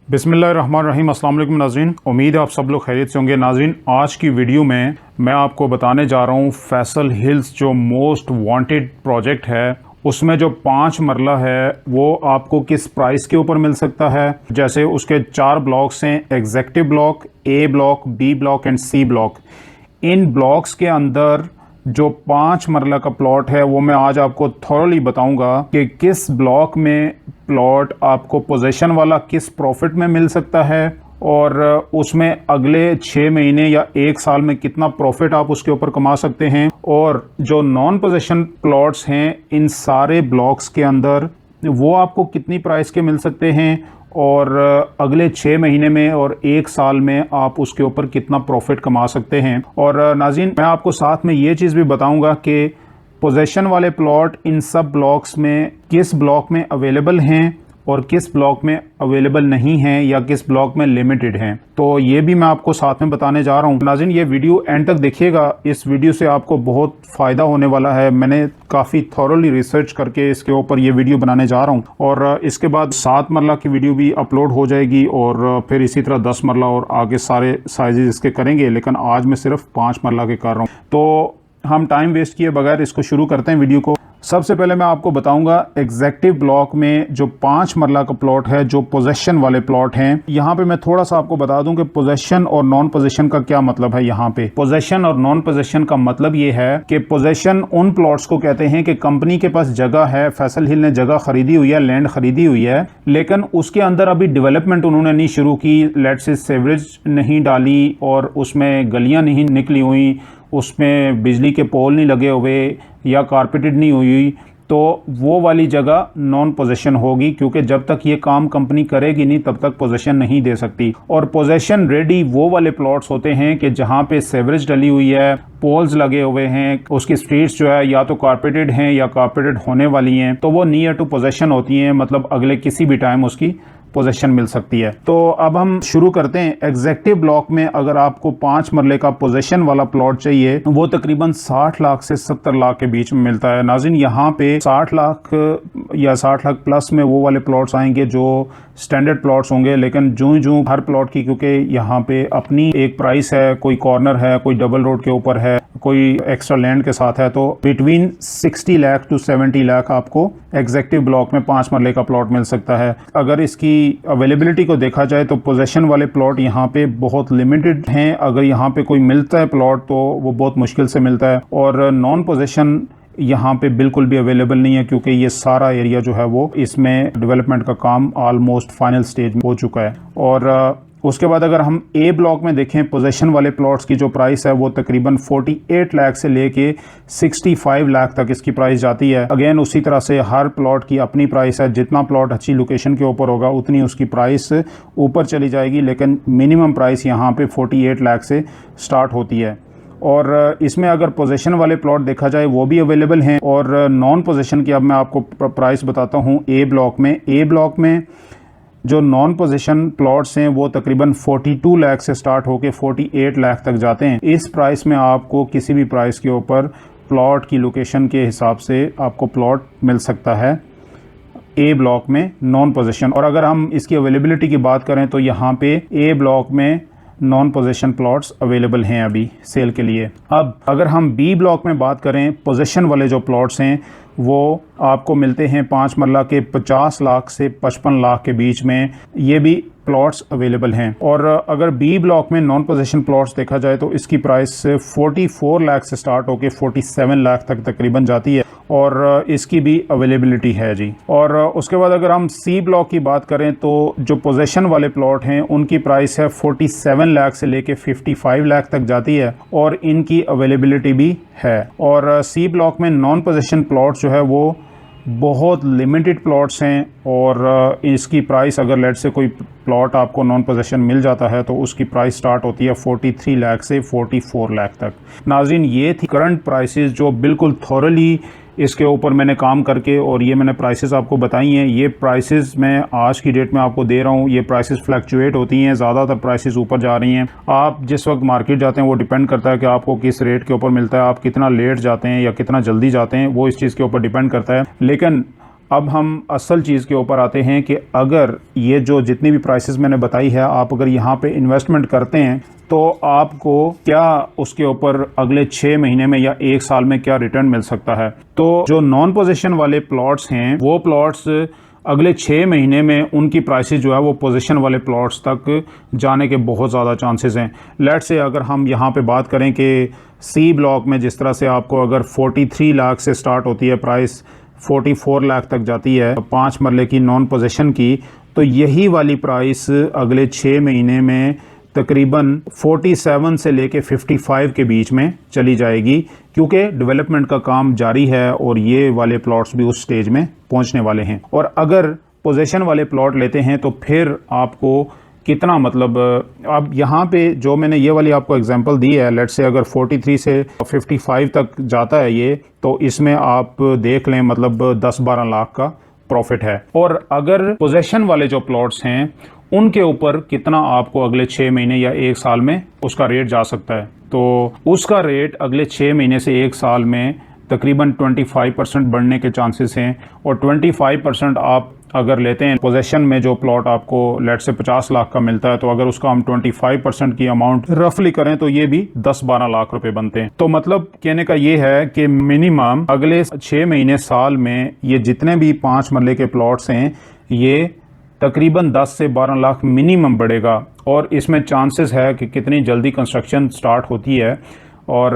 बिस्मिल्लाहिर्रहमानिर्रहीम। अस्सलाम वालेकुम नाज़रीन, उम्मीद है आप सब लोग खैरियत से होंगे। नाज़रीन, आज की वीडियो में मैं आपको बताने जा रहा हूँ फैसल हिल्स जो मोस्ट वांटेड प्रोजेक्ट है उसमें जो 5 मरला है वो आपको किस प्राइस के ऊपर मिल सकता है। जैसे उसके 4 ब्लॉक्स हैं, executive block, A block, B block and C block. इन ब्लॉक्स के अंदर जो 5 मरला का प्लॉट है वो मैं आज आपको थॉरली बताऊंगा कि किस ब्लॉक में प्लॉट आपको पोजीशन वाला किस प्रॉफिट में मिल सकता है और उसमें अगले 6 महीने या 1 साल में कितना प्रॉफिट आप उसके ऊपर कमा सकते हैं। और जो नॉन पोजीशन प्लॉट्स हैं इन सारे ब्लॉक्स के अंदर वो आपको कितनी प्राइस के मिल सकते हैं और अगले 6 महीने में और 1 साल में आप उसके ऊपर कितना प्रॉफिट कमा सकते हैं। और नाज़रीन, मैं आपको साथ में ये चीज़ भी बताऊंगा कि पोजीशन वाले प्लॉट इन सब ब्लॉक्स में किस ब्लॉक में अवेलेबल हैं और किस ब्लॉक में अवेलेबल नहीं हैं या किस ब्लॉक में लिमिटेड हैं। तो ये भी मैं आपको साथ में बताने जा रहा हूँ। नाज़रीन, ये वीडियो एंड तक देखिएगा, इस वीडियो से आपको बहुत फ़ायदा होने वाला है। मैंने काफ़ी थॉरली रिसर्च करके इसके ऊपर ये वीडियो बनाने जा रहा हूँ और इसके बाद 7 मरला की वीडियो भी अपलोड हो जाएगी और फिर इसी तरह 10 मरला और आगे सारे साइजेस इसके करेंगे, लेकिन आज मैं सिर्फ 5 मरला के कर रहा हूँ। तो हम टाइम वेस्ट किए बगैर इसको शुरू करते हैं वीडियो को। सबसे पहले मैं आपको बताऊंगा एग्जेक्टिव ब्लॉक में जो 5 मरला का प्लॉट है, जो पोजेशन वाले प्लॉट हैं। यहाँ पे मैं थोड़ा सा आपको बता दूं कि पोजेशन और नॉन पोजेशन का क्या मतलब है। यहाँ पे पोजेशन और नॉन पोजेशन का मतलब ये है कि पोजेशन उन प्लॉट्स को कहते हैं कि कंपनी के पास जगह है, फैसल हिल ने जगह खरीदी हुई है, लैंड खरीदी हुई है, लेकिन उसके अंदर अभी डेवलपमेंट उन्होंने नहीं शुरू की। लेट्स से सेवरेज नहीं डाली और उसमें गलियां नहीं निकली हुई, उसमें बिजली के पोल नहीं लगे हुए या कारपेटेड नहीं हुई, तो वो वाली जगह नॉन पोजेशन होगी, क्योंकि जब तक ये काम कंपनी करेगी नहीं तब तक पोजेशन नहीं दे सकती। और पोजेशन रेडी वो वाले प्लॉट्स होते हैं कि जहाँ पे सेवरेज डली हुई है, पोल्स लगे हुए हैं, उसकी स्ट्रीट्स जो है या तो कारपेटेड हैं या कारपेटेड होने वाली हैं, तो वो नियर टू पोजेशन होती हैं, मतलब अगले किसी भी टाइम उसकी पोजीशन मिल सकती है। तो अब हम शुरू करते हैं। एग्जेक्टिव ब्लॉक में अगर आपको 5 मरले का पोजीशन वाला प्लॉट चाहिए वो तकरीबन 60 लाख से 70 लाख के बीच में मिलता है। नाज़रीन, यहाँ पे 60 लाख या 60 लाख प्लस में वो वाले प्लॉट्स आएंगे जो स्टैंडर्ड प्लॉट्स होंगे, लेकिन जूं हर प्लॉट की, क्योंकि यहाँ पे अपनी एक प्राइस है, कोई कॉर्नर है, कोई डबल रोड के ऊपर है, कोई एक्स्ट्रा लैंड के साथ है, तो बिटवीन 60 लाख टू 70 लाख आपको एग्जेक्टिव ब्लॉक में 5 मरले का प्लॉट मिल सकता है। अगर इसकी अवेलेबिलिटी को देखा जाए तो पोजेशन वाले प्लॉट यहाँ पे बहुत लिमिटेड हैं। अगर यहाँ पे कोई मिलता है प्लॉट तो वो बहुत मुश्किल से मिलता है, और नॉन पोजेशन यहाँ पे बिल्कुल भी अवेलेबल नहीं है, क्योंकि ये सारा एरिया जो है वो इसमें डेवलपमेंट का काम ऑलमोस्ट फाइनल स्टेज में हो चुका है। और उसके बाद अगर हम ए ब्लॉक में देखें, पोजीशन वाले प्लॉट्स की जो प्राइस है वो तकरीबन 48 लाख से लेके 65 लाख तक इसकी प्राइस जाती है। अगेन उसी तरह से हर प्लॉट की अपनी प्राइस है, जितना प्लॉट अच्छी लोकेशन के ऊपर होगा उतनी उसकी प्राइस ऊपर चली जाएगी, लेकिन मिनिमम प्राइस यहाँ पे 48 लाख से स्टार्ट होती है। और इसमें अगर पोजीशन वाले प्लॉट देखा जाए वो भी अवेलेबल हैं, और नॉन पोजीशन की अब मैं आपको प्राइस बताता हूँ। ए ब्लॉक में जो नॉन पोजीशन प्लॉट्स हैं वो तकरीबन 42 लाख से स्टार्ट होकर 48 लाख तक जाते हैं। इस प्राइस में आपको किसी भी प्राइस के ऊपर प्लॉट की लोकेशन के हिसाब से आपको प्लॉट मिल सकता है ए ब्लॉक में नॉन पोजीशन। और अगर हम इसकी अवेलेबिलिटी की बात करें तो यहाँ पे ए ब्लॉक में नॉन पोजीशन प्लॉट्स अवेलेबल हैं अभी सेल के लिए। अब अगर हम बी ब्लॉक में बात करें, पोजीशन वाले जो प्लॉट्स हैं वो आपको मिलते हैं 5 मरला के 50 लाख से 55 लाख के बीच में, ये भी प्लॉट्स अवेलेबल हैं। और अगर बी ब्लॉक में नॉन पोजीशन प्लॉट्स देखा जाए तो इसकी प्राइस 44 लाख से स्टार्ट होकर 47 लाख तक तकरीबन जाती है, और इसकी भी अवेलेबिलिटी है जी। और उसके बाद अगर हम सी ब्लॉक की बात करें तो जो पोजीशन वाले प्लॉट हैं उनकी प्राइस है 47 लाख से लेके 55 लाख तक जाती है, और इनकी अवेलेबिलिटी भी है। और सी ब्लॉक में नॉन पोजीशन प्लॉट जो है वो बहुत लिमिटेड प्लॉट्स हैं, और इसकी प्राइस अगर लेट से कोई प्लॉट आपको नॉन पोजीशन मिल जाता है तो उसकी प्राइस स्टार्ट होती है 43 लाख से 44 लाख तक। नाज़रीन, ये थी करंट प्राइसेस जो बिल्कुल थॉरली इसके ऊपर मैंने काम करके और ये मैंने प्राइसेस आपको बताई हैं। ये प्राइसेस मैं आज की डेट में आपको दे रहा हूँ। ये प्राइसेस फ्लक्चुएट होती हैं, ज़्यादातर प्राइसेस ऊपर जा रही हैं। आप जिस वक्त मार्केट जाते हैं वो डिपेंड करता है कि आपको किस रेट के ऊपर मिलता है, आप कितना लेट जाते हैं या कितना जल्दी जाते हैं, वो इस चीज़ के ऊपर डिपेंड करता है। लेकिन अब हम असल चीज़ के ऊपर आते हैं कि अगर ये जो जितनी भी प्राइसेस मैंने बताई है, आप अगर यहाँ पे इन्वेस्टमेंट करते हैं तो आपको क्या उसके ऊपर अगले 6 महीने में या 1 साल में क्या रिटर्न मिल सकता है। तो जो नॉन पोजीशन वाले प्लॉट्स हैं, वो प्लॉट्स अगले 6 महीने में उनकी प्राइसेस जो है वो पोजीशन वाले प्लॉट्स तक जाने के बहुत ज़्यादा चांसेस हैं। लेट्स से अगर हम यहाँ पे बात करें कि सी ब्लॉक में जिस तरह से आपको अगर 43 लाख से स्टार्ट होती है प्राइस, 44 लाख तक जाती है 5 मरले की नॉन पोजीशन की, तो यही वाली प्राइस अगले 6 महीने में तकरीबन 47 से लेके 55 के बीच में चली जाएगी, क्योंकि डेवलपमेंट का काम जारी है और ये वाले प्लॉट्स भी उस स्टेज में पहुंचने वाले हैं। और अगर पोजीशन वाले प्लॉट लेते हैं तो फिर आपको कितना, मतलब अब यहाँ पे जो मैंने ये वाली आपको एग्जांपल दी है, लेट्स से अगर 43 से 55 तक जाता है ये, तो इसमें आप देख लें मतलब 10-12 लाख का प्रॉफिट है। और अगर पोजीशन वाले जो प्लॉट्स हैं उनके ऊपर कितना आपको अगले 6 महीने या 1 साल में उसका रेट जा सकता है, तो उसका रेट अगले 6 महीने से 1 साल में तकरीबन 25% बढ़ने के चांसेस हैं। और 25% आप अगर लेते हैं पोजीशन में, जो प्लॉट आपको लेट से 50 लाख का मिलता है, तो अगर उसका हम 25% की अमाउंट रफली करें तो ये भी 10-12 लाख रुपए बनते हैं। तो मतलब कहने का ये है कि मिनिमम अगले 6 महीने साल में ये जितने भी 5 मरले के प्लॉट्स हैं ये तकरीबन 10 से 12 लाख मिनिमम बढ़ेगा। और इसमें चांसेस है कि कितनी जल्दी कंस्ट्रक्शन स्टार्ट होती है और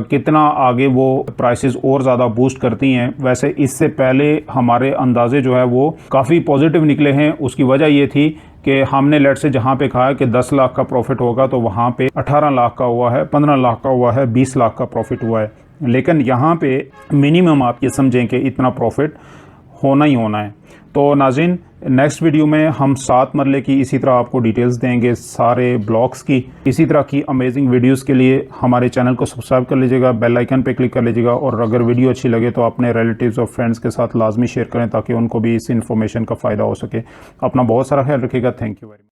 कितना आगे वो प्राइसेस और ज़्यादा बूस्ट करती हैं। वैसे इससे पहले हमारे अंदाजे जो है वो काफ़ी पॉजिटिव निकले हैं। उसकी वजह ये थी कि हमने लेट से जहाँ पे कहा है कि 10 लाख का प्रॉफिट होगा, तो वहाँ पे 18 लाख का हुआ है, 15 लाख का हुआ है, 20 लाख का प्रॉफिट हुआ है। लेकिन यहाँ पे मिनिमम आप ये समझें कि इतना प्रॉफिट होना ही होना है। तो नाज़रीन, नेक्स्ट वीडियो में हम 7 मरले की इसी तरह आपको डिटेल्स देंगे सारे ब्लॉक्स की। इसी तरह की अमेजिंग वीडियोस के लिए हमारे चैनल को सब्सक्राइब कर लीजिएगा, बेल आइकन पे क्लिक कर लीजिएगा, और अगर वीडियो अच्छी लगे तो अपने रिलेटिव्स और फ्रेंड्स के साथ लाजमी शेयर करें ताकि उनको भी इस इन्फॉर्मेशन का फ़ायदा हो सके। अपना बहुत सारा ख्याल रखिएगा। Thank you very much.